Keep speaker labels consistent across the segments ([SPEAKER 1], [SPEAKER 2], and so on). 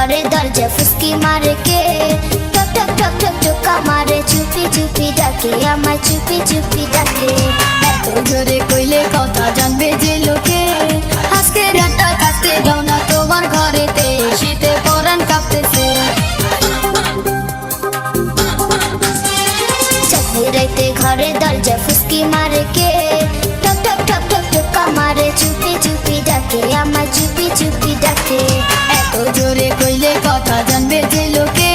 [SPEAKER 1] ঘরে দরজা ফুসকি মারে কে, টক টক টক টক টোকা মারে চুপি চুপি ডাকে, আমার চুপি চুপি ডাকে।
[SPEAKER 2] এত জোরে কইলে কথা জানবে যে লোকে, আজকে রাতটা কাটতে দাও না তোমার ঘরেতে, শীতে পরাণ কাঁপতেছে।
[SPEAKER 1] চাঁদনি রাইতে ঘরে দরজা ফুসকি মারে কে, টক টক টক টক টোকা মারে চুপি চুপি ডাকে, আমার চুপি চুপি ডাকে।
[SPEAKER 2] এত জোরে কইলে কথা জানবে যে লোকে,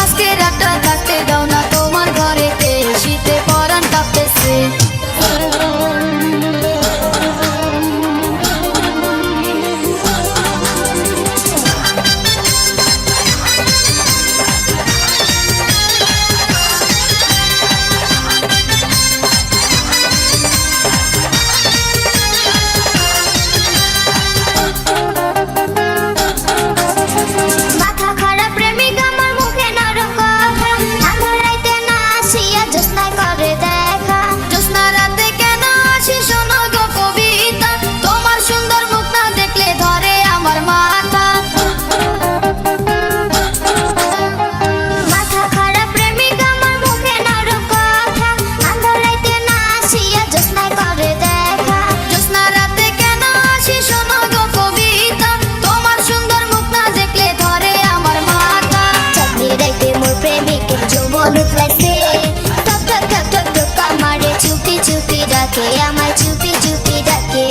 [SPEAKER 2] আজকে রাতটা কাটতে দাও না তোমার ঘরেতে, শীতে পরাণ কাঁপতেছে। চুপি চুপি ডাকে, আমার চুপি চুপি ডাকে।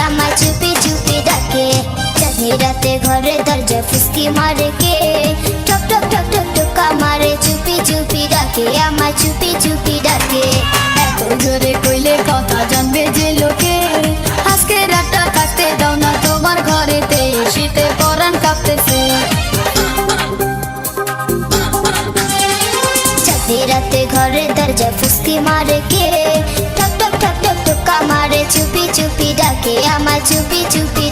[SPEAKER 2] আমার চুপি চুপি ডাকে, চাঁদনি রাতে ঘরে দরজা ফুসকি মারে কে, টক টক টক টক টোকা মারে চুপি চুপি ডাকে, আমার চুপি চুপি ডাকে। এত জোরে কইলে কথা জানবে যে লোকে, আজকে রাতটা কাটতে দাও না তোমার ঘরেতে, শীতে পরাণ কাঁপতেছে।
[SPEAKER 1] চাঁদনি রাতে ঘরে দরজা ফুসকি মারে কে, টক টক টক টক টোকা মারে চুপি চুপি ডাকে, আমার চুপি চুপি